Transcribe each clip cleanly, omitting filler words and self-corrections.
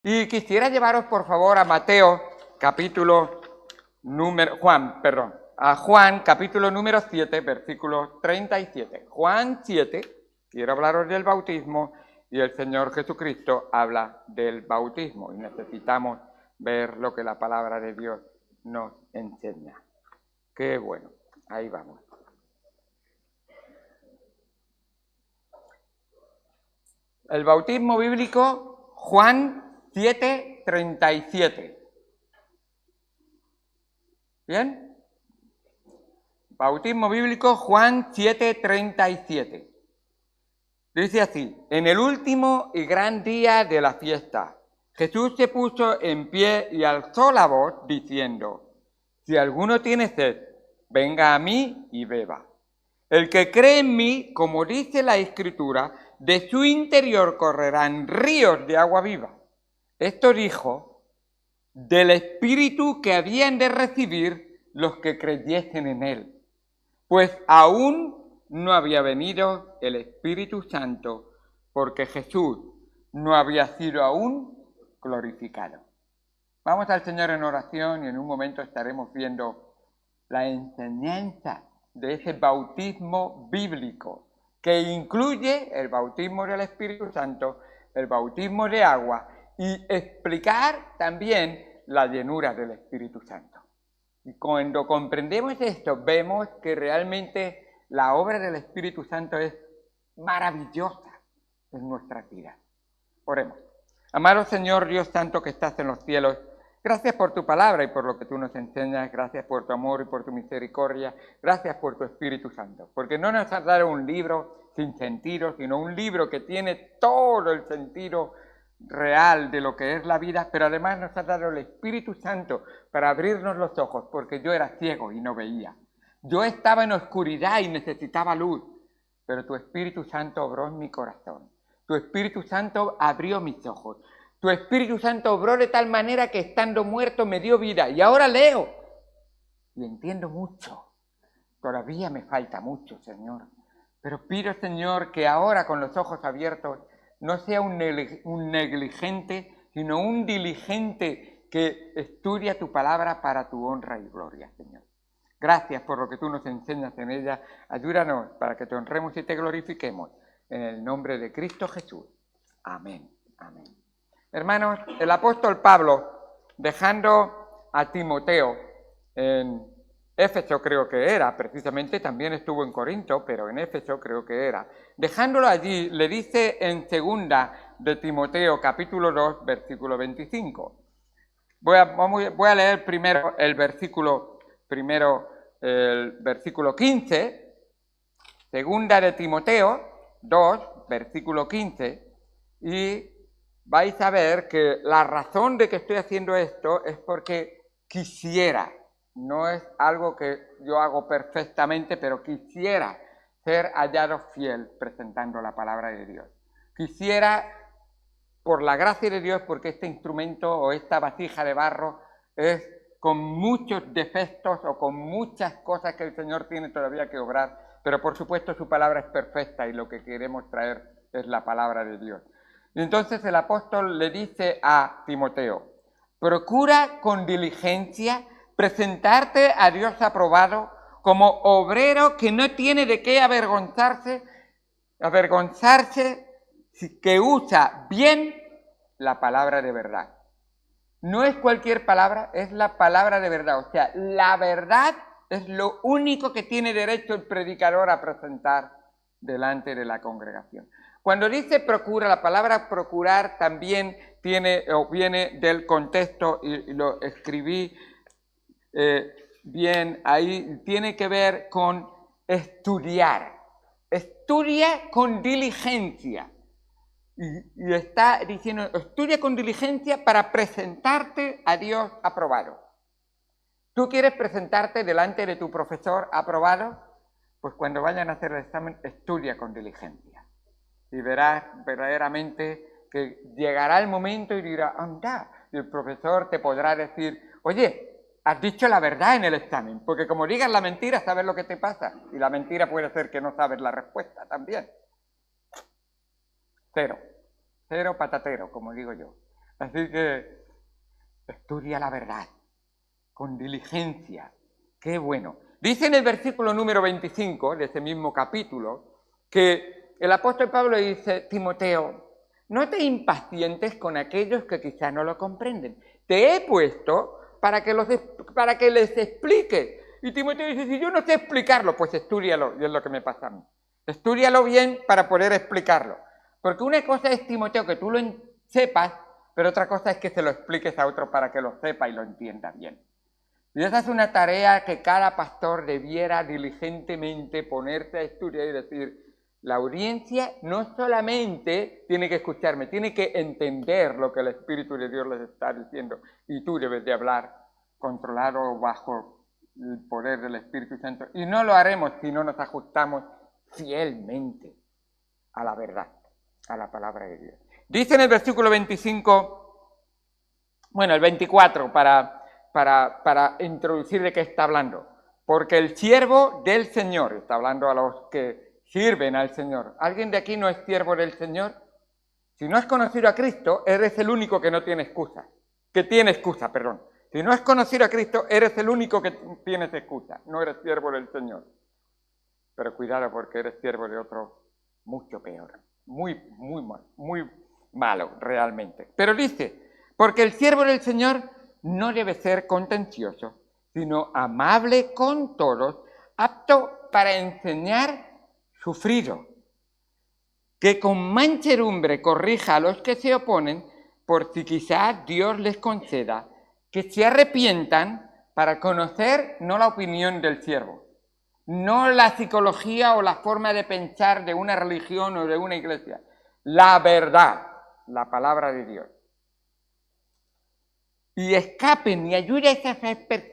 Y quisiera llevaros, por favor, a Mateo, a Juan, capítulo número 7, versículo 37. Juan 7, quiero hablaros del bautismo, y el Señor Jesucristo habla del bautismo, y necesitamos ver lo que la palabra de Dios nos enseña. Qué bueno, ahí vamos. El bautismo bíblico, Juan 7, 37. ¿Bien? Bautismo bíblico, Juan 7, 37. Dice así: en el último y gran día de la fiesta, Jesús se puso en pie y alzó la voz diciendo: si alguno tiene sed, venga a mí y beba. El que cree en mí, como dice la Escritura, de su interior correrán ríos de agua viva. Esto dijo del Espíritu que habían de recibir los que creyesen en él, pues aún no había venido el Espíritu Santo, porque Jesús no había sido aún glorificado. Vamos al Señor en oración y en un momento estaremos viendo la enseñanza de ese bautismo bíblico, que incluye el bautismo del Espíritu Santo, el bautismo de agua, y explicar también la llenura del Espíritu Santo. Y cuando comprendemos esto, vemos que realmente la obra del Espíritu Santo es maravillosa en nuestras vidas. Oremos. Amado Señor Dios Santo que estás en los cielos, gracias por tu palabra y por lo que tú nos enseñas, gracias por tu amor y por tu misericordia, gracias por tu Espíritu Santo, porque no nos has dado un libro sin sentido, sino un libro que tiene todo el sentido real de lo que es la vida, pero además nos has dado el Espíritu Santo para abrirnos los ojos, porque yo era ciego y no veía. Yo estaba en oscuridad y necesitaba luz, pero tu Espíritu Santo obró en mi corazón. Tu Espíritu Santo abrió mis ojos. Tu Espíritu Santo obró de tal manera que estando muerto me dio vida. Y ahora leo y entiendo mucho. Todavía me falta mucho, Señor. Pero pido, Señor, que ahora con los ojos abiertos no sea un negligente, sino un diligente que estudia tu palabra para tu honra y gloria, Señor. Gracias por lo que tú nos enseñas en ella. Ayúdanos para que te honremos y te glorifiquemos. En el nombre de Cristo Jesús. Amén. Amén. Hermanos, el apóstol Pablo, dejando a Timoteo en Éfeso, creo que era, precisamente también estuvo en Corinto, pero en Éfeso creo que era, dejándolo allí, le dice en segunda de Timoteo, capítulo 2, versículo 25. Voy a leer primero el versículo 15, segunda de Timoteo 2, versículo 15, y vais a ver que la razón de que estoy haciendo esto es porque quisiera, no es algo que yo hago perfectamente, pero quisiera ser hallado fiel presentando la palabra de Dios. Quisiera, por la gracia de Dios, porque este instrumento o esta vasija de barro es con muchos defectos o con muchas cosas que el Señor tiene todavía que obrar, pero por supuesto su palabra es perfecta y lo que queremos traer es la palabra de Dios. Y entonces el apóstol le dice a Timoteo: procura con diligencia presentarte a Dios aprobado como obrero que no tiene de qué avergonzarse, que usa bien la palabra de verdad. No es cualquier palabra, es la palabra de verdad. O sea, la verdad es lo único que tiene derecho el predicador a presentar delante de la congregación. Cuando dice procura, la palabra procurar también viene del contexto, y lo escribí bien ahí, tiene que ver con estudiar. Estudia con diligencia. Y está diciendo, estudia con diligencia para presentarte a Dios aprobado. ¿Tú quieres presentarte delante de tu profesor aprobado? Pues cuando vayan a hacer el examen, estudia con diligencia. Y verás verdaderamente que llegará el momento y dirá, anda, y el profesor te podrá decir, oye, has dicho la verdad en el examen, porque como digas la mentira, sabes lo que te pasa. Y la mentira puede ser que no sabes la respuesta también. Cero patatero, como digo yo. Así que estudia la verdad con diligencia. ¡Qué bueno! Dice en el versículo número 25 de ese mismo capítulo que el apóstol Pablo dice: Timoteo, no te impacientes con aquellos que quizá no lo comprenden. Te he puesto para que les explique. Y Timoteo dice: si yo no sé explicarlo, pues estúdialo, y es lo que me pasa a mí. Estúdialo bien para poder explicarlo. Porque una cosa es, Timoteo, que tú lo sepas, pero otra cosa es que se lo expliques a otro para que lo sepa y lo entienda bien. Y esa es una tarea que cada pastor debiera diligentemente ponerse a estudiar y decir: la audiencia no solamente tiene que escucharme, tiene que entender lo que el Espíritu de Dios les está diciendo, y tú debes de hablar controlado bajo el poder del Espíritu Santo. Y no lo haremos si no nos ajustamos fielmente a la verdad, a la palabra de Dios. Dice en el versículo 25, bueno, el 24, para introducir de qué está hablando. Porque el siervo del Señor, está hablando a los que sirven al Señor. ¿Alguien de aquí no es siervo del Señor? Si no has conocido a Cristo, eres el único que no tiene excusa. Si no has conocido a Cristo, eres el único que tienes excusa. No eres siervo del Señor. Pero cuidado, porque eres siervo de otro mucho peor. Muy malo, realmente. Pero dice: porque el siervo del Señor no debe ser contencioso, sino amable con todos, apto para enseñar, sufrido, que con mansedumbre corrija a los que se oponen, por si quizás Dios les conceda que se arrepientan para conocer no la opinión del siervo, no la psicología o la forma de pensar de una religión o de una iglesia, la verdad, la palabra de Dios. Y escapen y ayuden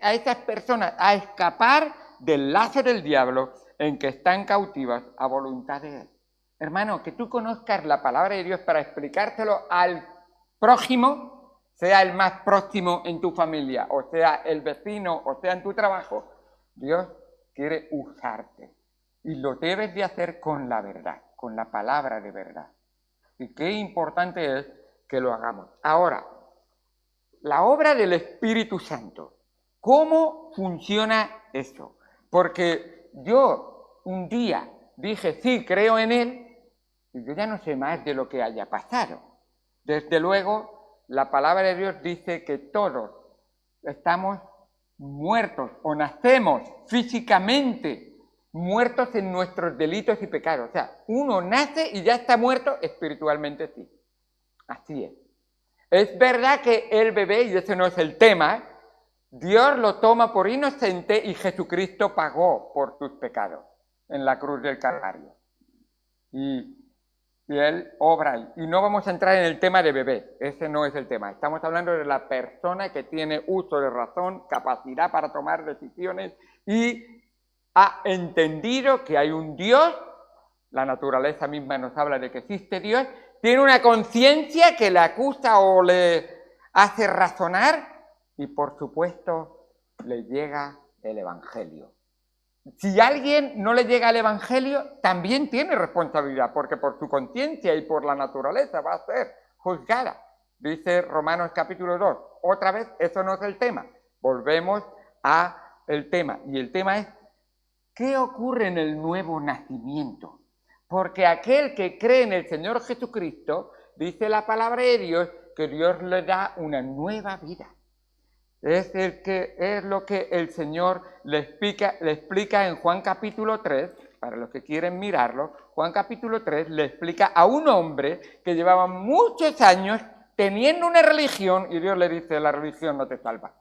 a esas personas a escapar del lazo del diablo en que están cautivas a voluntad de él. Hermano, que tú conozcas la palabra de Dios para explicárselo al prójimo, sea el más próximo en tu familia, o sea el vecino, o sea en tu trabajo, Dios quiere usarte. Y lo debes de hacer con la verdad, con la palabra de verdad. Y qué importante es que lo hagamos. Ahora, la obra del Espíritu Santo. ¿Cómo funciona eso? Porque yo un día dije: sí, creo en Él, y yo ya no sé más de lo que haya pasado. Desde luego, la palabra de Dios dice que todos estamos muertos o nacemos físicamente muertos en nuestros delitos y pecados. O sea, uno nace y ya está muerto espiritualmente, sí. Así es. Es verdad que el bebé, y ese no es el tema, Dios lo toma por inocente y Jesucristo pagó por tus pecados en la cruz del Calvario. Y Él obra ahí. Y no vamos a entrar en el tema de bebé, ese no es el tema. Estamos hablando de la persona que tiene uso de razón, capacidad para tomar decisiones y ha entendido que hay un Dios. La naturaleza misma nos habla de que existe Dios. Tiene una conciencia que le acusa o le hace razonar y, por supuesto, le llega el Evangelio. Si a alguien no le llega el Evangelio, también tiene responsabilidad, porque por su conciencia y por la naturaleza va a ser juzgada. Dice Romanos capítulo 2. Otra vez, eso no es el tema. Volvemos al tema. Y el tema es: ¿qué ocurre en el nuevo nacimiento? Porque aquel que cree en el Señor Jesucristo, dice la palabra de Dios, que Dios le da una nueva vida. Es lo que el Señor le explica en Juan capítulo 3, para los que quieren mirarlo. Juan capítulo 3 le explica a un hombre que llevaba muchos años teniendo una religión, y Dios le dice: la religión no te salva.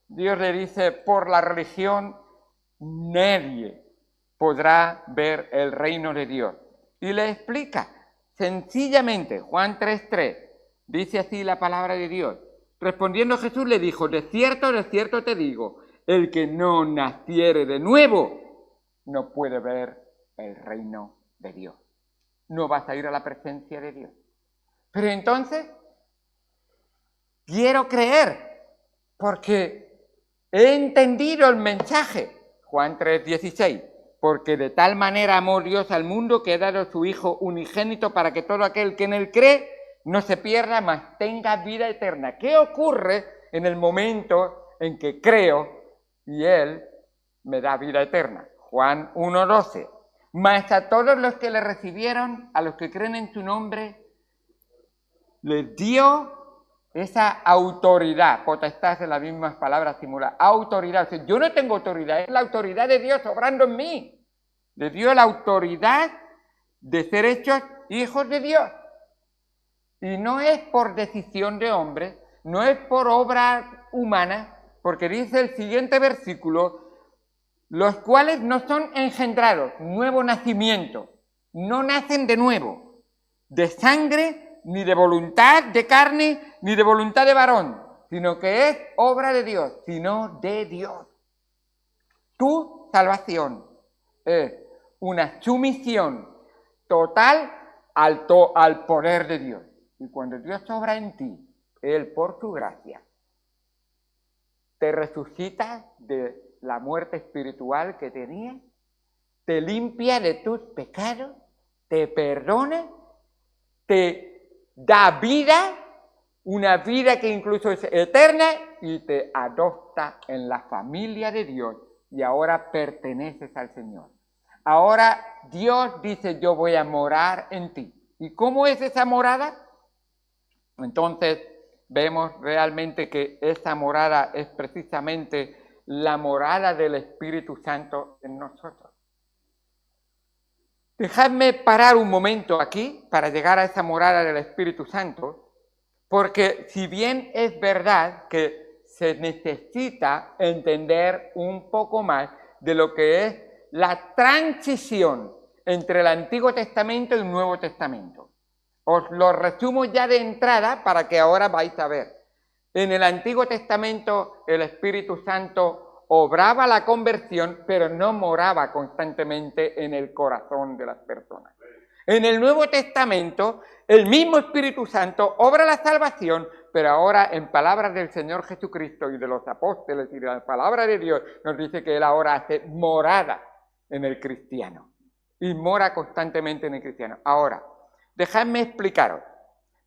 Dios le dice: por la religión nadie podrá ver el reino de Dios. Y le explica sencillamente, Juan 3:3, dice así la palabra de Dios. Respondiendo Jesús le dijo: de cierto te digo, el que no naciere de nuevo no puede ver el reino de Dios. No vas a ir a la presencia de Dios. Pero entonces, quiero creer, porque he entendido el mensaje. Juan 3:16. Porque de tal manera amó Dios al mundo que ha dado a su Hijo unigénito para que todo aquel que en él cree no se pierda, mas tenga vida eterna. ¿Qué ocurre en el momento en que creo y Él me da vida eterna? Juan 1:12. Mas a todos los que le recibieron, a los que creen en su nombre, les dio esa autoridad. Potestad en las mismas palabras simula. Autoridad. O sea, yo no tengo autoridad, es la autoridad de Dios obrando en mí. Le dio la autoridad de ser hechos hijos de Dios. Y no es por decisión de hombre, no es por obra humana, porque dice el siguiente versículo, los cuales no son engendrados, nuevo nacimiento, no nacen de nuevo, de sangre, ni de voluntad de carne, ni de voluntad de varón, sino que es obra de Dios, sino de Dios. Tu salvación es una sumisión total al poder de Dios. Y cuando Dios obra en ti, Él por su gracia te resucita de la muerte espiritual que tenías, te limpia de tus pecados, te perdona, te da vida, una vida que incluso es eterna, y te adopta en la familia de Dios y ahora perteneces al Señor. Ahora Dios dice, yo voy a morar en ti. ¿Y cómo es esa morada? Entonces vemos realmente que esa morada es precisamente la morada del Espíritu Santo en nosotros. Dejadme parar un momento aquí para llegar a esa morada del Espíritu Santo, porque si bien es verdad que se necesita entender un poco más de lo que es la transición entre el Antiguo Testamento y el Nuevo Testamento. Os lo resumo ya de entrada para que ahora vais a ver. En el Antiguo Testamento el Espíritu Santo obraba la conversión, pero no moraba constantemente en el corazón de las personas. En el Nuevo Testamento el mismo Espíritu Santo obra la salvación, pero ahora en palabras del Señor Jesucristo y de los apóstoles y de la palabra de Dios nos dice que Él ahora hace morada en el cristiano y mora constantemente en el cristiano. Ahora, dejadme explicaros,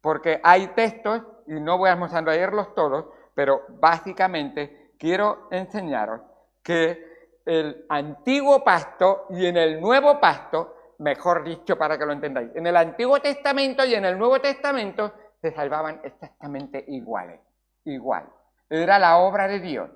porque hay textos, y no vamos a leerlos todos, pero básicamente quiero enseñaros que el antiguo pacto y en el nuevo pacto, mejor dicho para que lo entendáis, en el Antiguo Testamento y en el Nuevo Testamento se salvaban exactamente igual. Era la obra de Dios,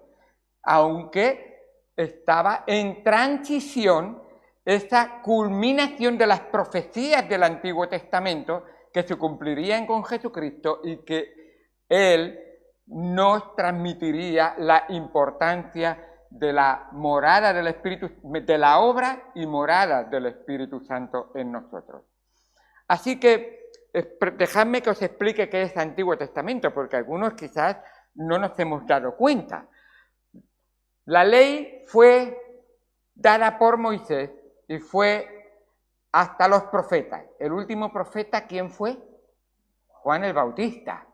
aunque estaba en transición esa culminación de las profecías del Antiguo Testamento que se cumplirían con Jesucristo y que Él nos transmitiría la importancia de la morada del Espíritu, de la obra y morada del Espíritu Santo en nosotros. Así que dejadme que os explique qué es Antiguo Testamento, porque algunos quizás no nos hemos dado cuenta. La ley fue dada por Moisés y fue hasta los profetas. El último profeta, ¿quién fue? Juan el Bautista.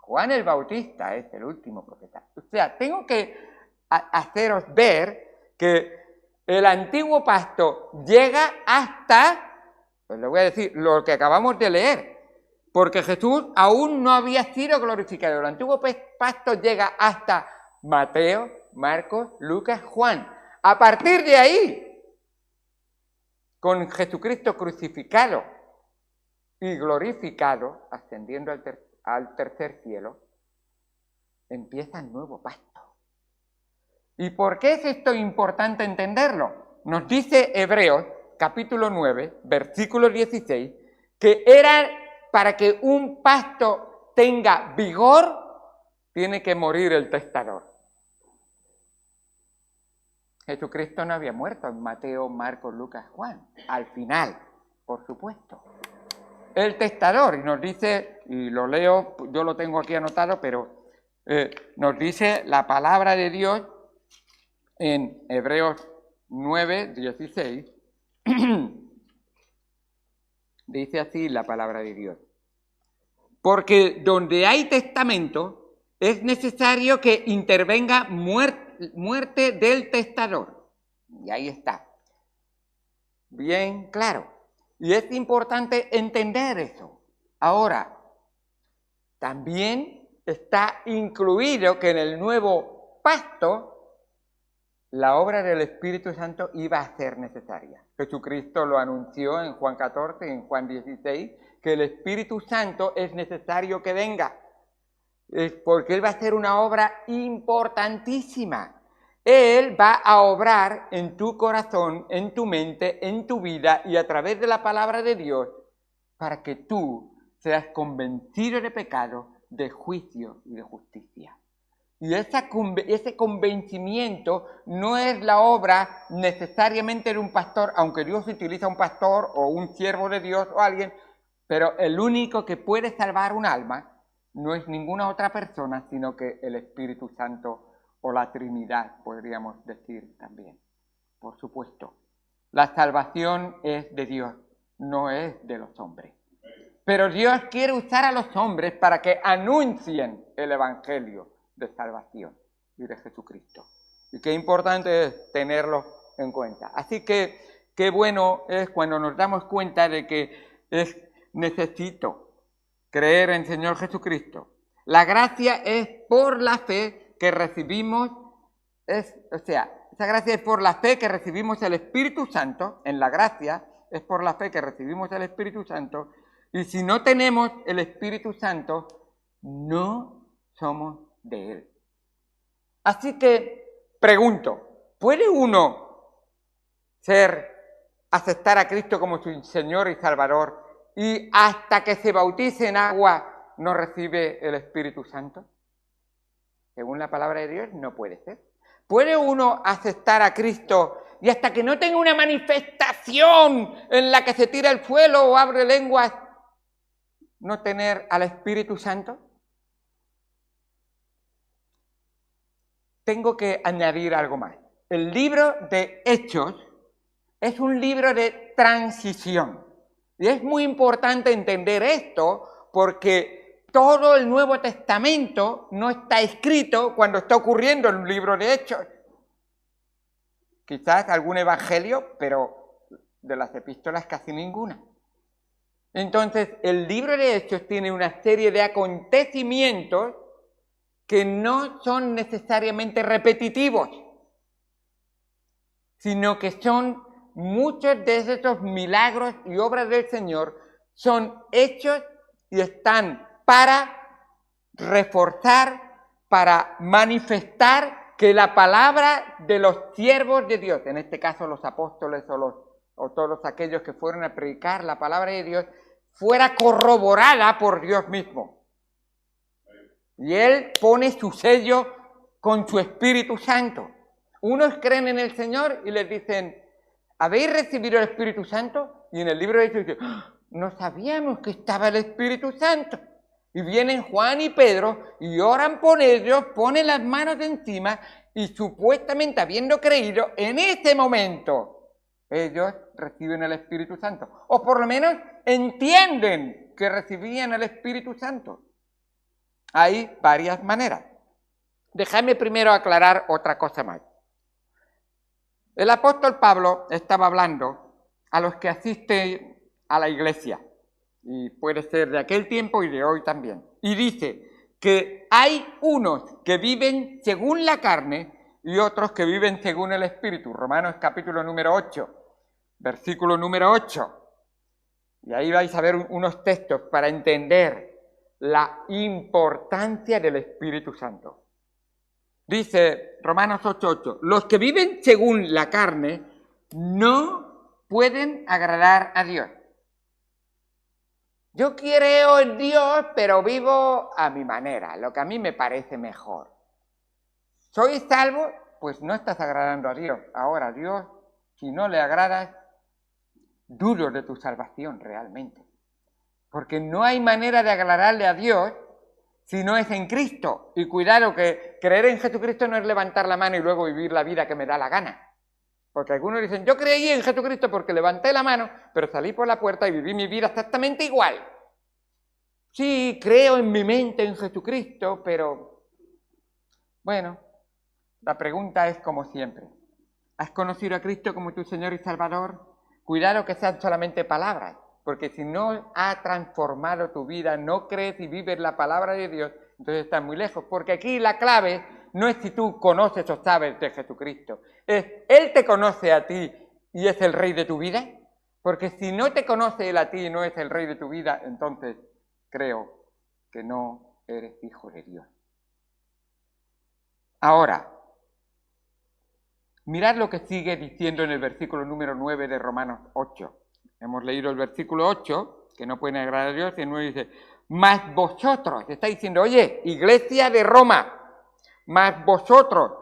Juan el Bautista es el último profeta. O sea, tengo que haceros ver que el antiguo pacto llega hasta, pues le voy a decir, lo que acabamos de leer, porque Jesús aún no había sido glorificado. El antiguo pacto llega hasta Mateo, Marcos, Lucas, Juan. A partir de ahí, con Jesucristo crucificado y glorificado, ascendiendo al tercer cielo, empieza el nuevo pacto. ¿Y por qué es esto importante entenderlo? Nos dice Hebreos, capítulo 9, versículo 16, que era para que un pacto tenga vigor, tiene que morir el testador. Jesucristo no había muerto en Mateo, Marcos, Lucas, Juan. Al final, por supuesto. El testador, y nos dice, y lo leo, yo lo tengo aquí anotado, pero nos dice la palabra de Dios en Hebreos 9, 16. Dice así la palabra de Dios. Porque donde hay testamento, es necesario que intervenga muerte del testador. Y ahí está. Bien claro. Y es importante entender eso. Ahora, también está incluido que en el nuevo pacto la obra del Espíritu Santo iba a ser necesaria. Jesucristo lo anunció en Juan 14 y en Juan 16, que el Espíritu Santo es necesario que venga, porque Él va a hacer una obra importantísima. Él va a obrar en tu corazón, en tu mente, en tu vida y a través de la palabra de Dios para que tú seas convencido de pecado, de juicio y de justicia. Y ese convencimiento no es la obra necesariamente de un pastor, aunque Dios utiliza un pastor o un siervo de Dios o alguien, pero el único que puede salvar un alma no es ninguna otra persona, sino que el Espíritu Santo o la Trinidad, podríamos decir también. Por supuesto, la salvación es de Dios, no es de los hombres. Pero Dios quiere usar a los hombres para que anuncien el Evangelio de salvación y de Jesucristo. Y qué importante es tenerlo en cuenta. Así que qué bueno es cuando nos damos cuenta de que necesito creer en el Señor Jesucristo. La gracia es por la fe que recibimos, esa gracia es por la fe que recibimos el Espíritu Santo. En la gracia es por la fe que recibimos el Espíritu Santo. Y si no tenemos el Espíritu Santo, no somos de Él. Así que pregunto, ¿puede uno aceptar a Cristo como su Señor y Salvador y hasta que se bautice en agua no recibe el Espíritu Santo? Según la palabra de Dios, no puede ser. ¿Puede uno aceptar a Cristo y hasta que no tenga una manifestación en la que se tira al suelo o abre lenguas, no tener al Espíritu Santo? Tengo que añadir algo más. El libro de Hechos es un libro de transición. Y es muy importante entender esto porque todo el Nuevo Testamento no está escrito cuando está ocurriendo en un libro de Hechos. Quizás algún evangelio, pero de las epístolas casi ninguna. Entonces, el libro de Hechos tiene una serie de acontecimientos que no son necesariamente repetitivos, sino que son muchos de esos milagros y obras del Señor, son hechos y están para reforzar, para manifestar que la palabra de los siervos de Dios, en este caso los apóstoles o todos aquellos que fueron a predicar la palabra de Dios, fuera corroborada por Dios mismo. Y Él pone su sello con su Espíritu Santo. Unos creen en el Señor y les dicen, ¿habéis recibido el Espíritu Santo? Y en el libro de Hechos dice, no sabíamos que estaba el Espíritu Santo. Y vienen Juan y Pedro y oran por ellos, ponen las manos encima y supuestamente habiendo creído, en ese momento ellos reciben el Espíritu Santo. O por lo menos entienden que recibían el Espíritu Santo. Hay varias maneras. Déjame primero aclarar otra cosa más. El apóstol Pablo estaba hablando a los que asisten a la iglesia, y puede ser de aquel tiempo y de hoy también. Y dice que hay unos que viven según la carne y otros que viven según el Espíritu. Romanos capítulo número 8, versículo número 8. Y ahí vais a ver unos textos para entender la importancia del Espíritu Santo. Dice Romanos 8:8, los que viven según la carne no pueden agradar a Dios. Yo creo en Dios, pero vivo a mi manera, lo que a mí me parece mejor. ¿Soy salvo? Pues no estás agradando a Dios. Ahora, Dios, si no le agradas, dudo de tu salvación realmente. Porque no hay manera de agradarle a Dios si no es en Cristo. Y cuidado que creer en Jesucristo no es levantar la mano y luego vivir la vida que me da la gana. Porque algunos dicen, yo creí en Jesucristo porque levanté la mano, pero salí por la puerta y viví mi vida exactamente igual. Sí, creo en mi mente en Jesucristo, pero... Bueno, la pregunta es como siempre. ¿Has conocido a Cristo como tu Señor y Salvador? Cuidado que sean solamente palabras, Porque si no ha transformado tu vida, no crees y vives la palabra de Dios, entonces estás muy lejos. Porque aquí la clave no es si tú conoces o sabes de Jesucristo. Es, Él te conoce a ti y es el Rey de tu vida. Porque si no te conoce Él a ti y no es el Rey de tu vida, entonces creo que no eres hijo de Dios. Ahora, mirad lo que sigue diciendo en el versículo número 9 de Romanos 8. Hemos leído el versículo 8, que no pueden agradar a Dios, y el 9 dice, mas vosotros, está diciendo, oye, iglesia de Roma, mas vosotros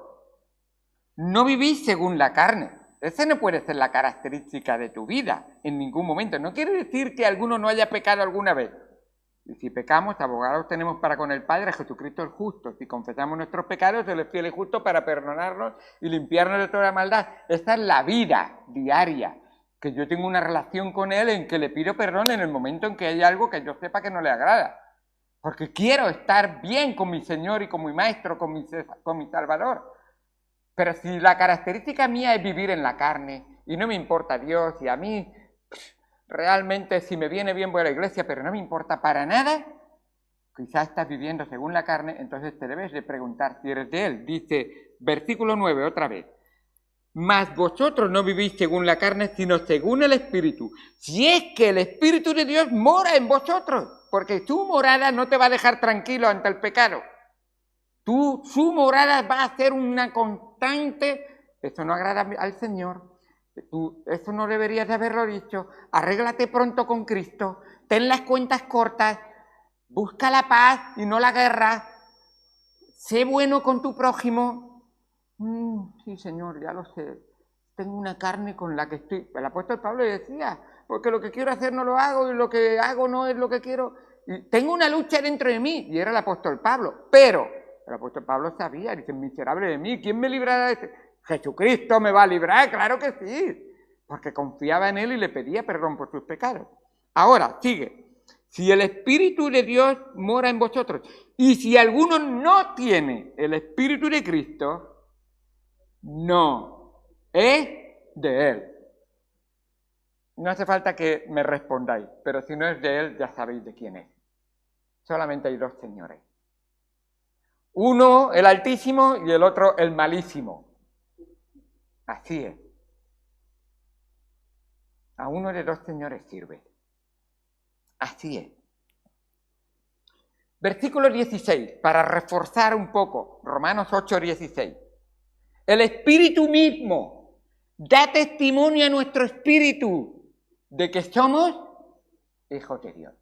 no vivís según la carne. Esa no puede ser la característica de tu vida en ningún momento. No quiere decir que alguno no haya pecado alguna vez. Y si pecamos, abogados tenemos para con el Padre, Jesucristo el justo. Si confesamos nuestros pecados, Él es fiel y justo para perdonarnos y limpiarnos de toda maldad. Esta es la vida diaria, que yo tengo una relación con Él en que le pido perdón en el momento en que hay algo que yo sepa que no le agrada. Porque quiero estar bien con mi Señor y con mi Maestro, con mi Salvador. Pero si la característica mía es vivir en la carne y no me importa Dios y a mí realmente si me viene bien voy a la iglesia pero no me importa para nada, quizás estás viviendo según la carne, entonces te debes de preguntar si eres de Él. Dice, versículo 9 otra vez, mas vosotros no vivís según la carne sino según el Espíritu, si es que el Espíritu de Dios mora en vosotros, porque tu morada no te va a dejar tranquilo ante el pecado. Su morada va a ser una constante, eso no agrada al Señor, eso no deberías de haberlo dicho, arréglate pronto con Cristo, ten las cuentas cortas, busca la paz y no la guerra, sé bueno con tu prójimo. Sí, Señor, ya lo sé, tengo una carne con la que estoy, el apóstol Pablo decía, porque lo que quiero hacer no lo hago y lo que hago no es lo que quiero, y tengo una lucha dentro de mí, y era el apóstol Pablo, pero el apóstol Pablo sabía, dice, miserable de mí, ¿quién me librará de este? Jesucristo me va a librar, claro que sí, porque confiaba en Él y le pedía perdón por sus pecados. Ahora, sigue, si el Espíritu de Dios mora en vosotros, y si alguno no tiene el Espíritu de Cristo, no es de Él. No hace falta que me respondáis, pero si no es de Él, ya sabéis de quién es. Solamente hay dos señores. Uno, el Altísimo, y el otro, el Malísimo. Así es. A uno de dos señores sirve. Así es. Versículo 16, para reforzar un poco, Romanos 8, 16. El Espíritu mismo da testimonio a nuestro espíritu de que somos hijos de Dios.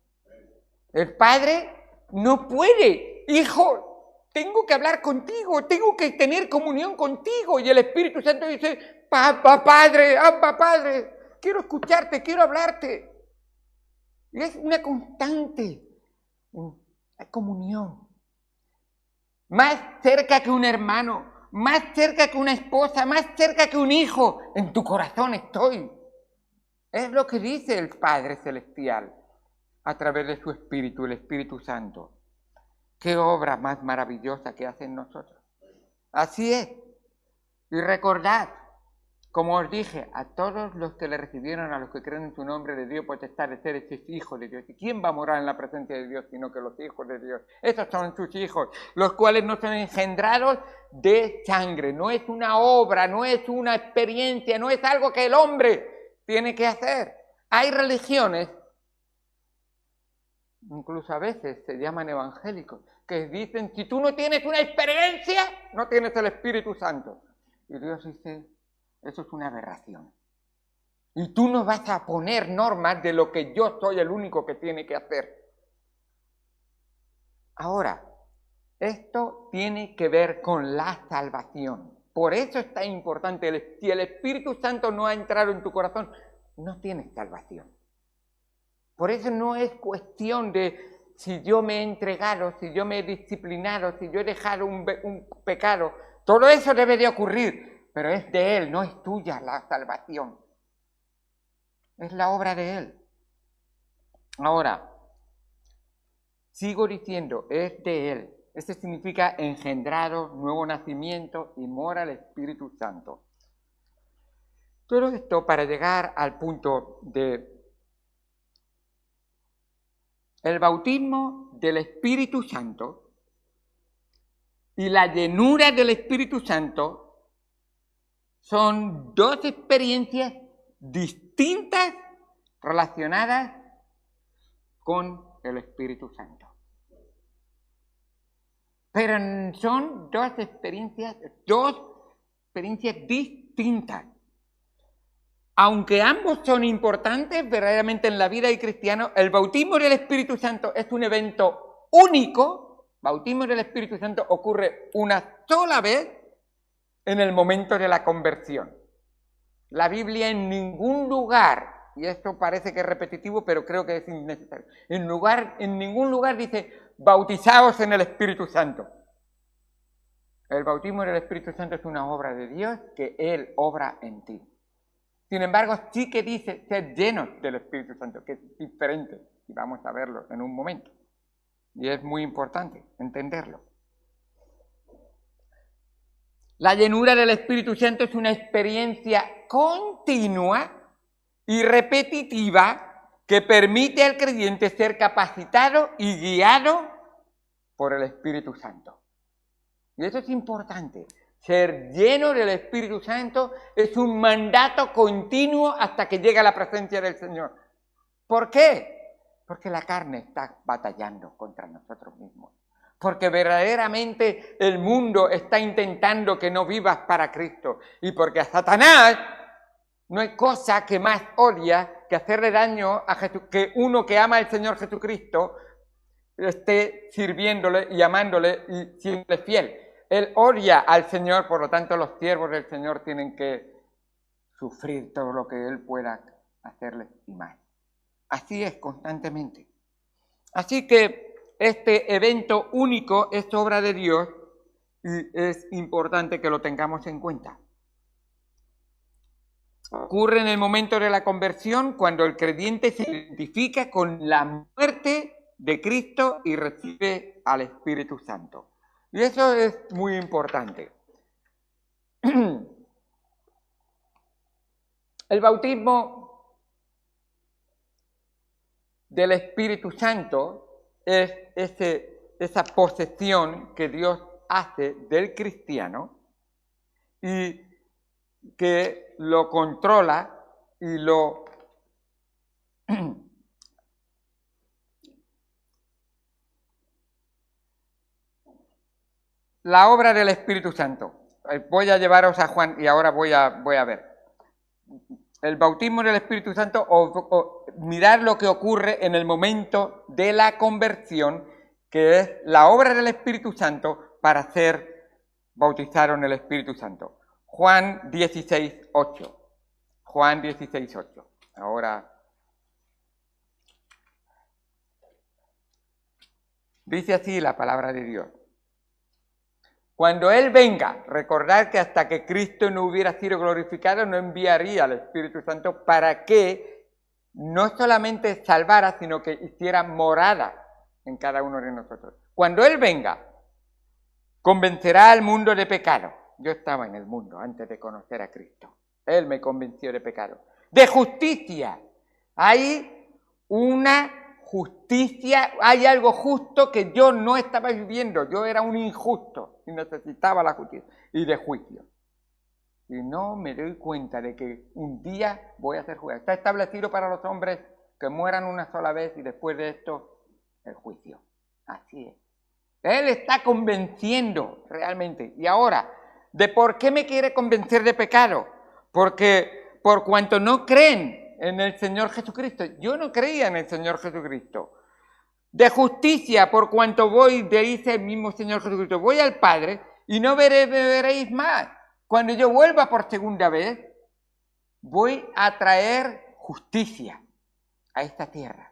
El Padre no puede, hijo, tengo que hablar contigo, tengo que tener comunión contigo. Y el Espíritu Santo dice, Abba Padre, quiero escucharte, quiero hablarte. Y es una constante comunión. Más cerca que un hermano, más cerca que una esposa, más cerca que un hijo, en tu corazón estoy. Es lo que dice el Padre Celestial a través de su Espíritu, el Espíritu Santo. Qué obra más maravillosa que hace en nosotros. Así es. Y recordad, como os dije, a todos los que le recibieron, a los que creen en su nombre, de Dios potestad de ser hechos hijos de Dios. ¿Y quién va a morar en la presencia de Dios sino que los hijos de Dios? Esos son sus hijos, los cuales no son engendrados de sangre. No es una obra, no es una experiencia, no es algo que el hombre tiene que hacer. Hay religiones, incluso a veces se llaman evangélicos, que dicen, si tú no tienes una experiencia, no tienes el Espíritu Santo. Y Dios dice, eso es una aberración. Y tú no vas a poner normas de lo que yo soy el único que tiene que hacer. Ahora, esto tiene que ver con la salvación. Por eso es tan importante. Si el Espíritu Santo no ha entrado en tu corazón, no tienes salvación. Por eso no es cuestión de si yo me he entregado, si yo me he disciplinado, si yo he dejado un pecado. Todo eso debe de ocurrir, pero es de Él, no es tuya la salvación. Es la obra de Él. Ahora, sigo diciendo, es de Él. Esto significa engendrado, nuevo nacimiento y mora el Espíritu Santo. Todo esto para llegar al punto de El bautismo del Espíritu Santo y la llenura del Espíritu Santo son dos experiencias distintas relacionadas con el Espíritu Santo. Pero son dos experiencias distintas. Aunque ambos son importantes verdaderamente en la vida del cristiano, el bautismo del Espíritu Santo es un evento único. El bautismo del Espíritu Santo ocurre una sola vez en el momento de la conversión. La Biblia en ningún lugar, y esto parece que es repetitivo, pero creo que es innecesario, en ningún lugar dice, bautizaos en el Espíritu Santo. El bautismo del Espíritu Santo es una obra de Dios que Él obra en ti. Sin embargo, sí que dice ser llenos del Espíritu Santo, que es diferente, y vamos a verlo en un momento. Y es muy importante entenderlo. La llenura del Espíritu Santo es una experiencia continua y repetitiva que permite al creyente ser capacitado y guiado por el Espíritu Santo. Y eso es importante. Ser lleno del Espíritu Santo es un mandato continuo hasta que llega la presencia del Señor. ¿Por qué? Porque la carne está batallando contra nosotros mismos. Porque verdaderamente el mundo está intentando que no vivas para Cristo. Y porque a Satanás no hay cosa que más odia que hacerle daño a que uno que ama al Señor Jesucristo esté sirviéndole y amándole y siéndole fiel. Él odia al Señor, por lo tanto los siervos del Señor tienen que sufrir todo lo que Él pueda hacerles y más. Así es constantemente. Así que este evento único es obra de Dios y es importante que lo tengamos en cuenta. Ocurre en el momento de la conversión cuando el creyente se identifica con la muerte de Cristo y recibe al Espíritu Santo. Y eso es muy importante. El bautismo del Espíritu Santo es esa posesión que Dios hace del cristiano y que lo controla y lo la obra del Espíritu Santo. Voy a llevaros a Juan y ahora voy a ver. El bautismo del Espíritu Santo, mirar lo que ocurre en el momento de la conversión, que es la obra del Espíritu Santo para ser bautizado en el Espíritu Santo. Juan 16:8. Juan 16:8. Ahora dice así la palabra de Dios. Cuando Él venga, recordad que hasta que Cristo no hubiera sido glorificado, no enviaría al Espíritu Santo para que no solamente salvara, sino que hiciera morada en cada uno de nosotros. Cuando Él venga, convencerá al mundo de pecado. Yo estaba en el mundo antes de conocer a Cristo. Él me convenció de pecado. De justicia. Hay una justicia, hay algo justo que yo no estaba viviendo. Yo era un injusto y necesitaba la justicia. Y de juicio. Y no me doy cuenta de que un día voy a ser juzgado. Está establecido para los hombres que mueran una sola vez y después de esto el juicio. Así es. Él está convenciendo realmente. Y ahora, ¿de por qué me quiere convencer de pecado? Porque por cuanto no creen en el Señor Jesucristo. Yo no creía en el Señor Jesucristo. De justicia, por cuanto voy, dice el mismo Señor Jesucristo, voy al Padre y no me veréis más. Cuando yo vuelva por segunda vez, voy a traer justicia a esta tierra.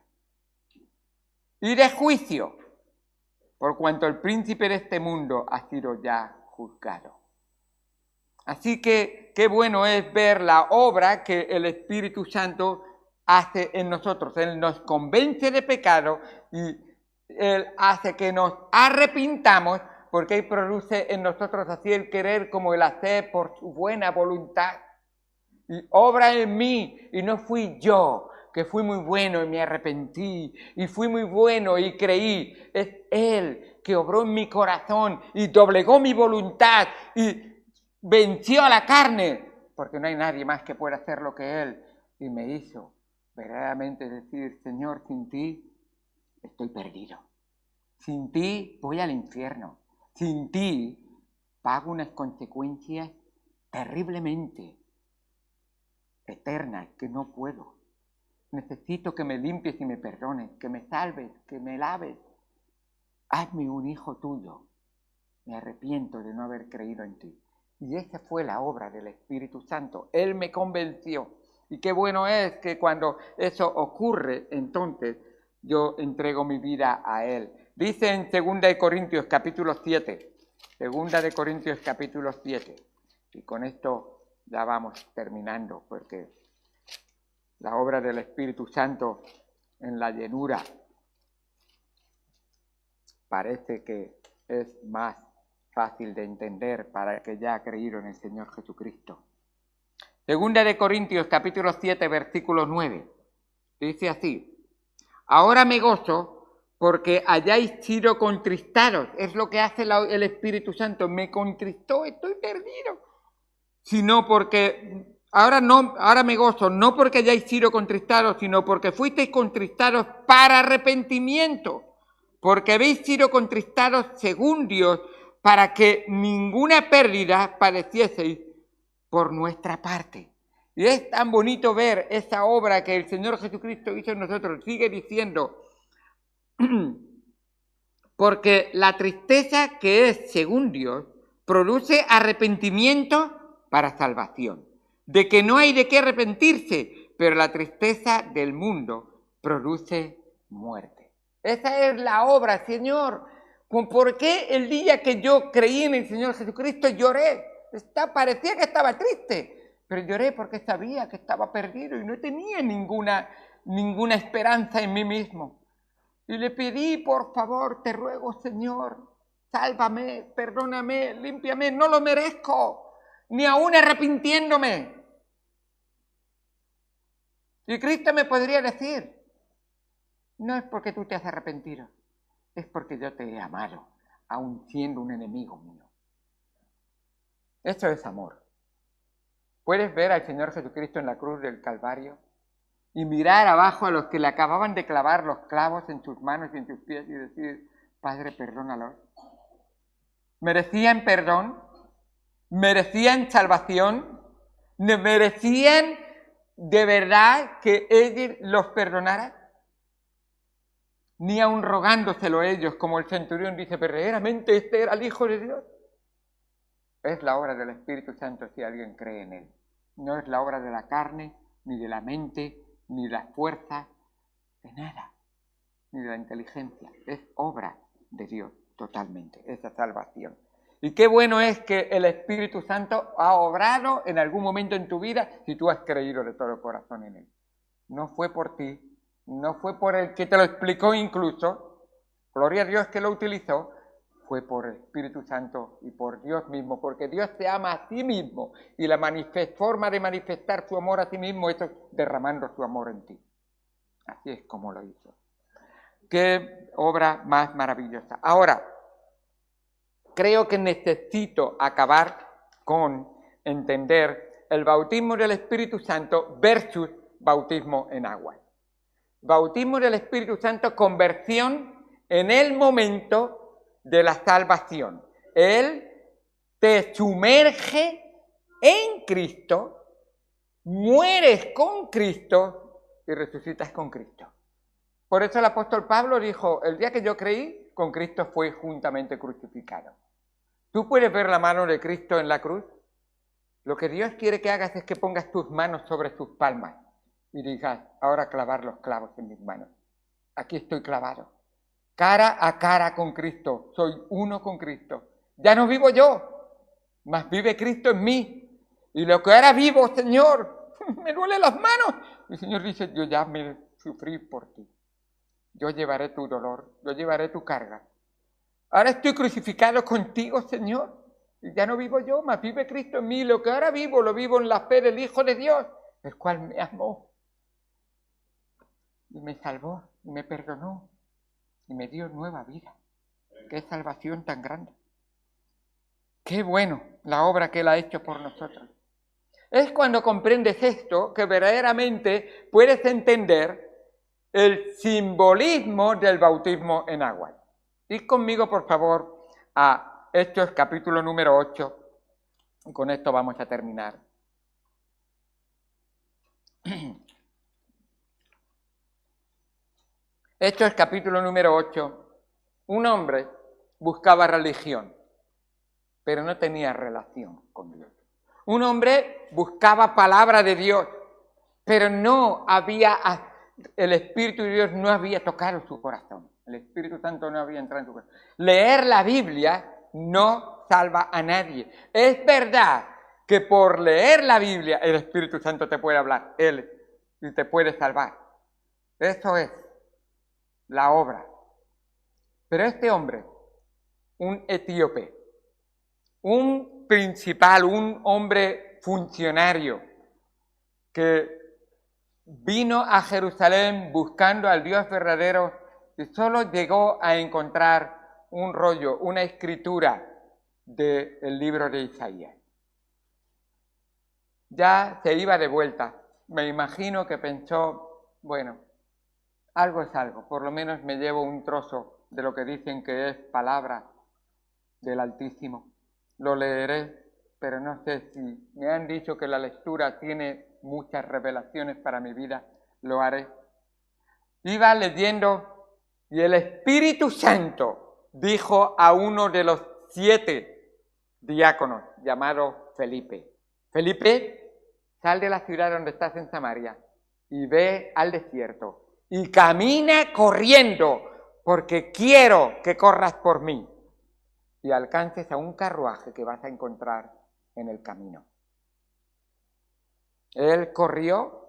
Y de juicio, por cuanto el príncipe de este mundo ha sido ya juzgado. Así que qué bueno es ver la obra que el Espíritu Santo hace en nosotros. Él nos convence de pecado y Él hace que nos arrepintamos porque Él produce en nosotros así el querer como el hacer por su buena voluntad. Y obra en mí y no fui yo, que fui muy bueno y me arrepentí, y fui muy bueno y creí. Es Él que obró en mi corazón y doblegó mi voluntad y venció a la carne, porque no hay nadie más que pueda hacer lo que Él. Y me hizo verdaderamente decir, Señor, sin ti estoy perdido. Sin ti voy al infierno. Sin ti pago unas consecuencias terriblemente eternas que no puedo. Necesito que me limpies y me perdones, que me salves, que me laves. Hazme un hijo tuyo. Me arrepiento de no haber creído en ti. Y esa fue la obra del Espíritu Santo. Él me convenció. Y qué bueno es que cuando eso ocurre, entonces yo entrego mi vida a Él. Dice en 2 Corintios capítulo 7. 2 Corintios capítulo 7. Y con esto ya vamos terminando, porque la obra del Espíritu Santo en la llenura parece que es más fácil de entender para el que ya ha creído en el Señor Jesucristo. 2 Corintios capítulo 7, versículo 9. Dice así: ahora me gozo porque hayáis sido contristados. Es lo que hace el Espíritu Santo. Me contristó, estoy perdido. Sino porque ahora me gozo, no porque hayáis sido contristados, sino porque fuisteis contristados para arrepentimiento. Porque habéis sido contristados según Dios, para que ninguna pérdida padecieseis por nuestra parte. Y es tan bonito ver esa obra que el Señor Jesucristo hizo en nosotros. Sigue diciendo, porque la tristeza que es según Dios produce arrepentimiento para salvación, de que no hay de qué arrepentirse, pero la tristeza del mundo produce muerte. Esa es la obra, Señor. ¿Por qué el día que yo creí en el Señor Jesucristo lloré? Parecía que estaba triste, pero lloré porque sabía que estaba perdido y no tenía ninguna esperanza en mí mismo. Y le pedí, por favor, te ruego, Señor, sálvame, perdóname, límpiame, no lo merezco, ni aún arrepintiéndome. Y Cristo me podría decir, no es porque tú te has arrepentido, es porque yo te he amado, aun siendo un enemigo mío. Eso es amor. Puedes ver al Señor Jesucristo en la cruz del Calvario y mirar abajo a los que le acababan de clavar los clavos en sus manos y en sus pies y decir, Padre, perdónalos. ¿Merecían perdón? ¿Merecían salvación? ¿Merecían de verdad que Él los perdonara? Ni aun rogándoselo ellos, como el centurión dice, verdaderamente este era el Hijo de Dios. Es la obra del Espíritu Santo si alguien cree en Él. No es la obra de la carne, ni de la mente, ni de la fuerza, de nada, ni de la inteligencia. Es obra de Dios totalmente, esa salvación. Y qué bueno es que el Espíritu Santo ha obrado en algún momento en tu vida si tú has creído de todo corazón en Él. No fue por ti, no fue por el que te lo explicó incluso, gloria a Dios que lo utilizó, fue por el Espíritu Santo y por Dios mismo, porque Dios te ama a sí mismo y la forma de manifestar su amor a sí mismo es derramando su amor en ti. Así es como lo hizo. Qué obra más maravillosa. Ahora, creo que necesito acabar con entender el bautismo del Espíritu Santo versus bautismo en agua. Bautismo del Espíritu Santo, conversión en el momento de la salvación. Él te sumerge en Cristo, mueres con Cristo y resucitas con Cristo. Por eso el apóstol Pablo dijo, el día que yo creí, con Cristo fue juntamente crucificado. ¿Tú puedes ver la mano de Cristo en la cruz? Lo que Dios quiere que hagas es que pongas tus manos sobre sus palmas y digas, ahora clavar los clavos en mis manos. Aquí estoy clavado. Cara a cara con Cristo, soy uno con Cristo. Ya no vivo yo, mas vive Cristo en mí. Y lo que ahora vivo, Señor, me duelen las manos. Y el Señor dice, yo ya me sufrí por ti. Yo llevaré tu dolor, yo llevaré tu carga. Ahora estoy crucificado contigo, Señor. Y ya no vivo yo, mas vive Cristo en mí. Lo que ahora vivo, lo vivo en la fe del Hijo de Dios, el cual me amó. me salvó, y me perdonó, y me dio nueva vida. ¡Qué salvación tan grande! ¡Qué bueno la obra que Él ha hecho por nosotros! Es cuando comprendes esto que verdaderamente puedes entender el simbolismo del bautismo en agua. Id conmigo, por favor, a Hechos capítulo número 8, y con esto vamos a terminar. Hechos capítulo número 8, un hombre buscaba religión, pero no tenía relación con Dios. Un hombre buscaba palabra de Dios, pero no había, el Espíritu de Dios no había tocado su corazón. El Espíritu Santo no había entrado en su corazón. Leer la Biblia no salva a nadie. Es verdad que por leer la Biblia el Espíritu Santo te puede hablar, Él, y te puede salvar. Eso es la obra. Pero este hombre, un etíope, un principal, un hombre funcionario que vino a Jerusalén buscando al Dios verdadero y solo llegó a encontrar un rollo, una escritura del libro de Isaías. Ya se iba de vuelta. Me imagino que pensó, bueno, algo es algo, por lo menos me llevo un trozo de lo que dicen que es palabra del Altísimo. Lo leeré, pero no sé si me han dicho que la lectura tiene muchas revelaciones para mi vida, lo haré. Iba leyendo y el Espíritu Santo dijo a uno de los 7 diáconos, llamado Felipe: Felipe, sal de la ciudad donde estás en Samaria y ve al desierto y camina corriendo, porque quiero que corras por mí y alcances a un carruaje que vas a encontrar en el camino. Él corrió,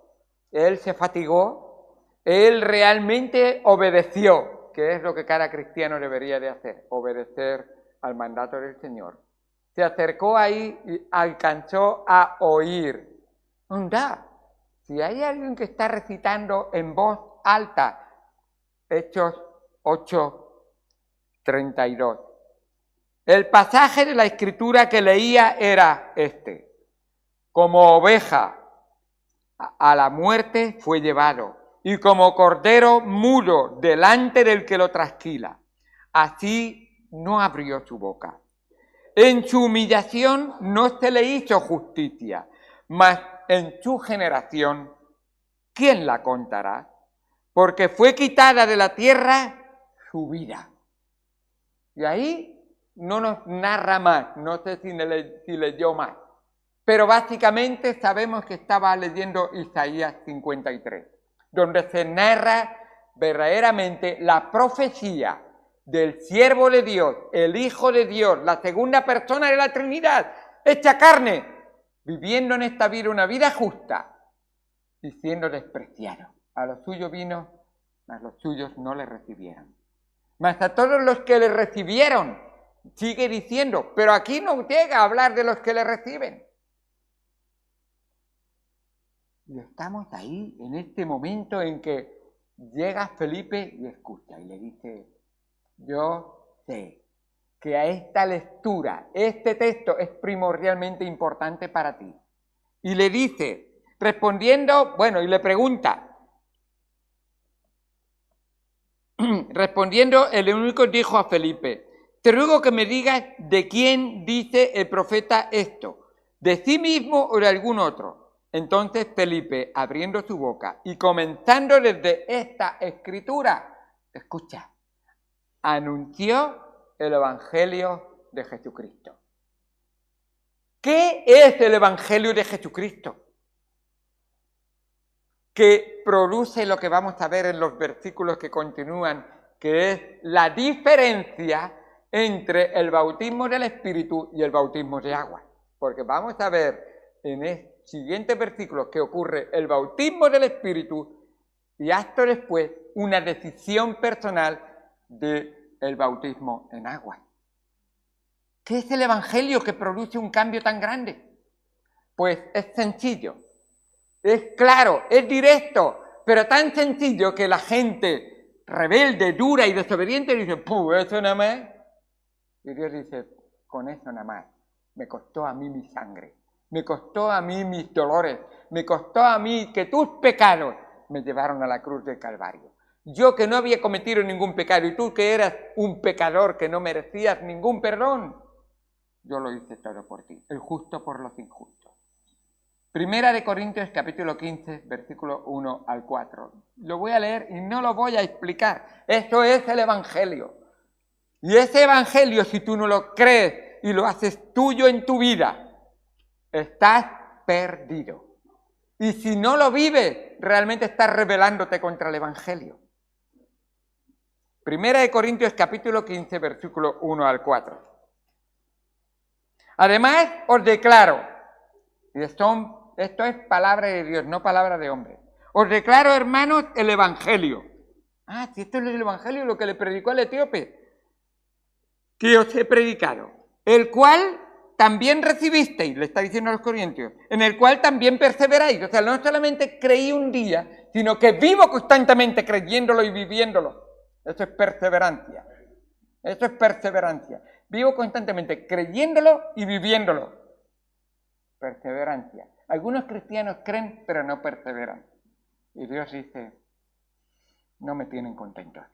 él se fatigó, él realmente obedeció, que es lo que cada cristiano debería de hacer, obedecer al mandato del Señor. Se acercó ahí y alcanzó a oír. Anda, si hay alguien que está recitando en voz alta, Hechos 8:32. El pasaje de la Escritura que leía era este: como oveja a la muerte fue llevado, y como cordero mudo delante del que lo trasquila, así no abrió su boca. En su humillación no se le hizo justicia, mas en su generación, ¿quién la contará? Porque fue quitada de la tierra su vida. Y ahí no nos narra más, no sé si leyó más, pero básicamente sabemos que estaba leyendo Isaías 53, donde se narra verdaderamente la profecía del siervo de Dios, el Hijo de Dios, la segunda persona de la Trinidad, hecha carne, viviendo en esta vida una vida justa y siendo despreciado. A los suyos vino, mas los suyos no le recibieron. Mas a todos los que le recibieron, sigue diciendo, pero aquí no llega a hablar de los que le reciben. Y estamos ahí, en este momento en que llega Felipe y escucha y le dice: yo sé que a esta lectura, este texto es primordialmente importante para ti. Y le dice, respondiendo, y le pregunta. Respondiendo, el eunuco dijo a Felipe: te ruego que me digas de quién dice el profeta esto, de sí mismo o de algún otro. Entonces Felipe, abriendo su boca y comenzando desde esta escritura, escucha, anunció el Evangelio de Jesucristo. ¿Qué es el Evangelio de Jesucristo? Que produce lo que vamos a ver en los versículos que continúan, que es la diferencia entre el bautismo del Espíritu y el bautismo de agua. Porque vamos a ver en el siguiente versículo que ocurre el bautismo del Espíritu y hasta después una decisión personal del bautismo en agua. ¿Qué es el Evangelio que produce un cambio tan grande? Pues es sencillo. Es claro, es directo, pero tan sencillo que la gente rebelde, dura y desobediente dice, ¡puh, eso nada más! Y Dios dice, con eso nada más, me costó a mí mi sangre, me costó a mí mis dolores, me costó a mí que tus pecados me llevaron a la cruz del Calvario. Yo que no había cometido ningún pecado y tú que eras un pecador que no merecías ningún perdón, yo lo hice todo por ti, el justo por los injustos. Primera de Corintios capítulo 15, versículo 1 al 4. Lo voy a leer y no lo voy a explicar. Eso es el Evangelio. Y ese Evangelio, si tú no lo crees y lo haces tuyo en tu vida, estás perdido. Y si no lo vives, realmente estás rebelándote contra el Evangelio. Primera de Corintios capítulo 15, versículo 1 al 4. Además, os declaro, y esto es palabra de Dios, no palabra de hombre. Os declaro, hermanos, el Evangelio. Si esto es el Evangelio, lo que le predicó al etíope, que os he predicado, el cual también recibisteis, le está diciendo a los corintios, en el cual también perseveráis. O sea, no solamente creí un día, sino que vivo constantemente creyéndolo y viviéndolo. Eso es perseverancia. Eso es perseverancia. Vivo constantemente creyéndolo y viviéndolo. Perseverancia. Algunos cristianos creen, pero no perseveran. Y Dios dice, no me tienen contentos.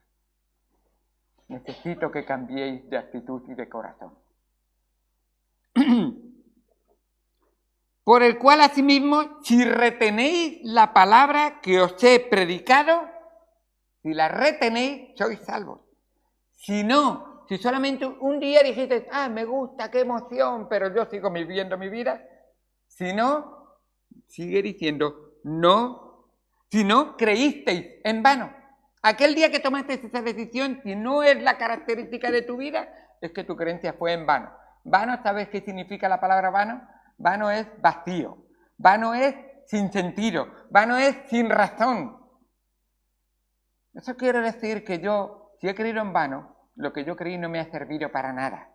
Necesito que cambiéis de actitud y de corazón. Por el cual asimismo, si retenéis la palabra que os he predicado, si la retenéis, sois salvos. Si no, si solamente un día dijiste, me gusta, qué emoción, pero yo sigo viviendo mi vida, si no, sigue diciendo, no, si no creísteis en vano. Aquel día que tomaste esa decisión, si no es la característica de tu vida, es que tu creencia fue en vano. Vano, ¿sabes qué significa la palabra vano? Vano es vacío, vano es sin sentido, vano es sin razón. Eso quiere decir que yo, si he creído en vano, lo que yo creí no me ha servido para nada.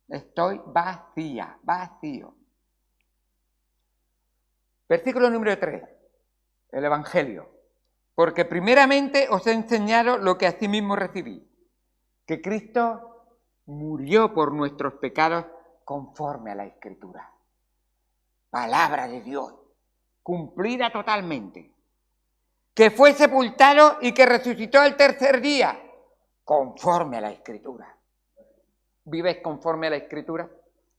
Estoy vacío. Versículo número 3, el Evangelio. Porque primeramente os he enseñado lo que asimismo recibí, que Cristo murió por nuestros pecados conforme a la Escritura. Palabra de Dios, cumplida totalmente. Que fue sepultado y que resucitó al tercer día, conforme a la Escritura. ¿Vives conforme a la Escritura?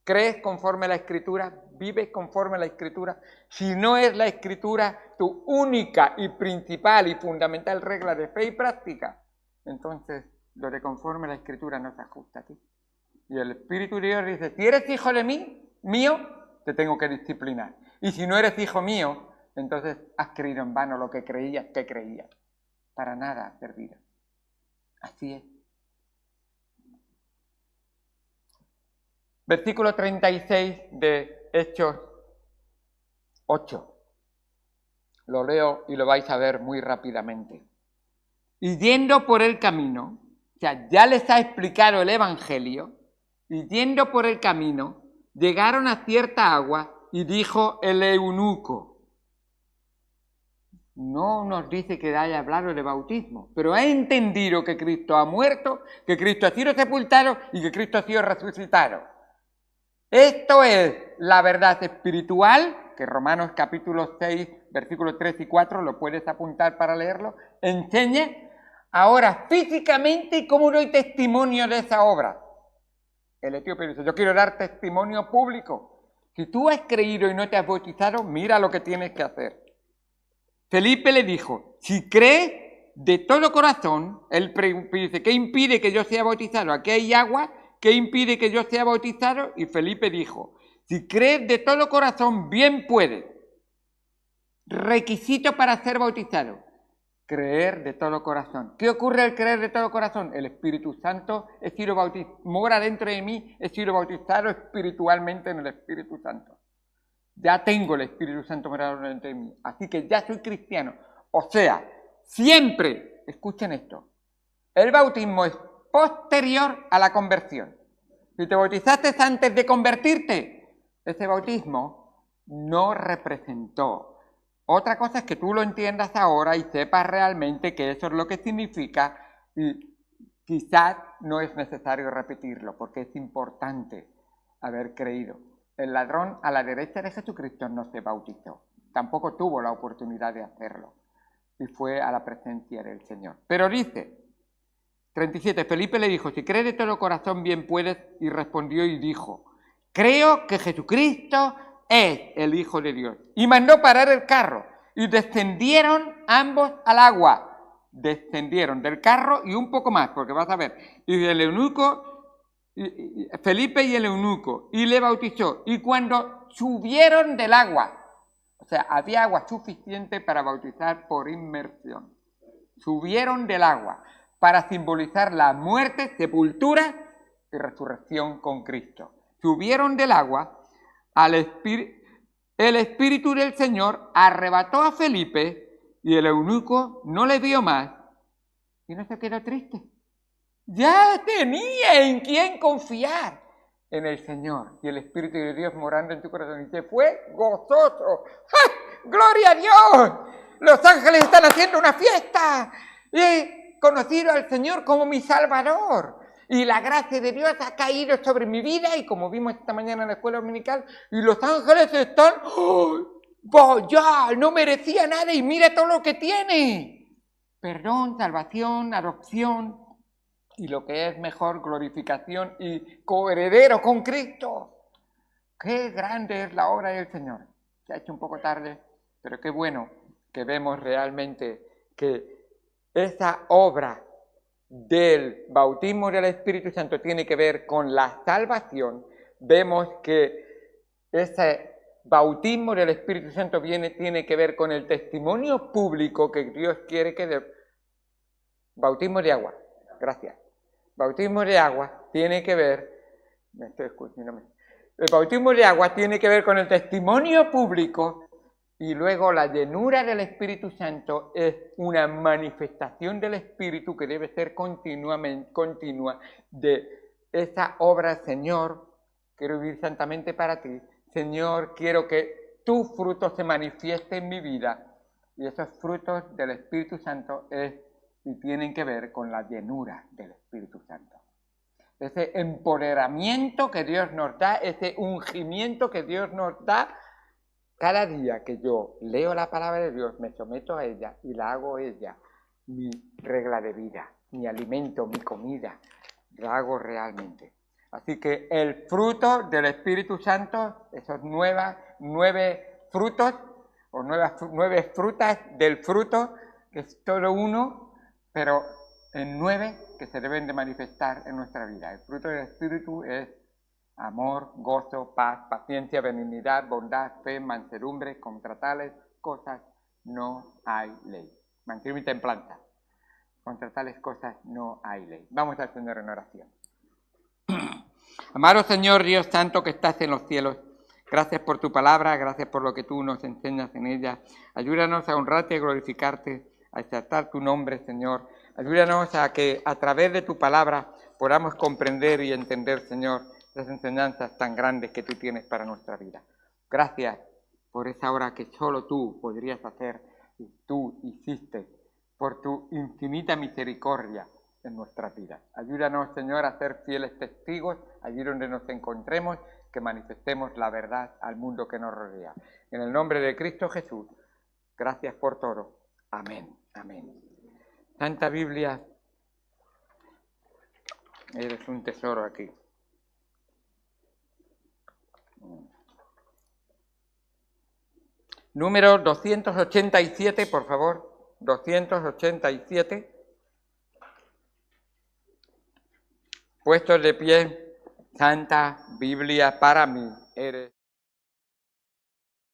¿Crees conforme a la Escritura? ¿Vives conforme a la Escritura? Si no es la Escritura tu única y principal y fundamental regla de fe y práctica, entonces lo de conforme a la Escritura no se ajusta a ti. Y el Espíritu de Dios dice, si eres hijo de mío, te tengo que disciplinar. Y si no eres hijo mío, entonces has creído en vano lo que creías que creías. Para nada ha servido. Así es. Versículo 36 de Hechos 8. Lo leo y lo vais a ver muy rápidamente. Y yendo por el camino, o sea, ya les ha explicado el Evangelio, y yendo por el camino, llegaron a cierta agua y dijo el eunuco. No nos dice que haya hablado de bautismo, pero ha entendido que Cristo ha muerto, que Cristo ha sido sepultado y que Cristo ha sido resucitado. Esto es la verdad espiritual, que Romanos capítulo 6, versículos 3 y 4, lo puedes apuntar para leerlo, enseña ahora físicamente cómo doy testimonio de esa obra. El etíope dice, yo quiero dar testimonio público. Si tú has creído y no te has bautizado, mira lo que tienes que hacer. Felipe le dijo, si crees de todo corazón, él dice, ¿qué impide que yo sea bautizado? Aquí hay agua, ¿qué impide que yo sea bautizado? Y Felipe dijo, si crees de todo corazón, bien puedes. Requisito para ser bautizado, creer de todo corazón. ¿Qué ocurre al creer de todo corazón? El Espíritu Santo he sido bautizado, mora dentro de mí, he sido bautizado espiritualmente en el Espíritu Santo. Ya tengo el Espíritu Santo morado dentro de mí, así que ya soy cristiano. O sea, siempre, escuchen esto, el bautismo es posterior a la conversión. Si te bautizaste antes de convertirte, ese bautismo no representó Otra cosa es que tú lo entiendas ahora y sepas realmente que eso es lo que significa y quizás no es necesario repetirlo porque es importante haber creído. El ladrón a la derecha de Jesucristo no se bautizó, tampoco tuvo la oportunidad de hacerlo y fue a la presencia del Señor. Pero dice, 37, Felipe le dijo, si crees de todo corazón bien puedes, y respondió y dijo, creo que Jesucristo es el Hijo de Dios. Y mandó parar el carro y descendieron ambos al agua. Descendieron del carro y un poco más, porque vas a ver. Y el eunuco, Felipe y el eunuco, y le bautizó. Y cuando subieron del agua, o sea, había agua suficiente para bautizar por inmersión. Subieron del agua para simbolizar la muerte, sepultura y resurrección con Cristo. Subieron del agua, el Espíritu del Señor arrebató a Felipe y el eunuco no le vio más y no se quedó triste. Ya tenía en quién confiar, en el Señor y el Espíritu de Dios morando en tu corazón, y se fue gozoso. ¡Ja! ¡Gloria a Dios! Los ángeles están haciendo una fiesta. He conocido al Señor como mi Salvador. Y la gracia de Dios ha caído sobre mi vida, y como vimos esta mañana en la escuela dominical, y los ángeles están, ¡oh, ya! No merecía nada y mira todo lo que tiene. Perdón, salvación, adopción, y lo que es mejor, glorificación y coheredero con Cristo. ¡Qué grande es la obra del Señor! Se ha hecho un poco tarde, pero qué bueno que vemos realmente que esa obra del bautismo del Espíritu Santo tiene que ver con la salvación. Vemos que ese bautismo del Espíritu Santo tiene que ver con el testimonio público que Dios quiere que dé. Bautismo de agua, gracias. Bautismo de agua tiene que ver, el bautismo de agua tiene que ver con el testimonio público, y luego la llenura del Espíritu Santo es una manifestación del Espíritu que debe ser continua de esa obra. Señor, quiero vivir santamente para ti. Señor, quiero que tu fruto se manifieste en mi vida. Y esos frutos del Espíritu Santo y tienen que ver con la llenura del Espíritu Santo. Ese empoderamiento que Dios nos da, ese ungimiento que Dios nos da. Cada día que yo leo la palabra de Dios, me someto a ella y la hago ella mi regla de vida, mi alimento, mi comida, la hago realmente. Así que el fruto del Espíritu Santo, esos 9 frutos, o 9 frutas del fruto, que es todo uno, pero en 9 que se deben de manifestar en nuestra vida. El fruto del Espíritu es amor, gozo, paz, paciencia, benignidad, bondad, fe, mansedumbre. Contra tales cosas no hay ley. Mansedumbre y templanza. Contra tales cosas no hay ley. Vamos al Señor en oración. Amado Señor Dios Santo que estás en los cielos, gracias por tu palabra, gracias por lo que tú nos enseñas en ella. Ayúdanos a honrarte y a glorificarte, a exaltar tu nombre, Señor. Ayúdanos a que a través de tu palabra podamos comprender y entender, Señor, las enseñanzas tan grandes que tú tienes para nuestra vida. Gracias por esa obra que solo tú podrías hacer y tú hiciste, por tu infinita misericordia en nuestras vidas. Ayúdanos, Señor, a ser fieles testigos allí donde nos encontremos, que manifestemos la verdad al mundo que nos rodea. En el nombre de Cristo Jesús, gracias por todo. Amén. Amén. Santa Biblia, eres un tesoro aquí. Número 287, por favor. 287. Puestos de pie, Santa Biblia para mí eres.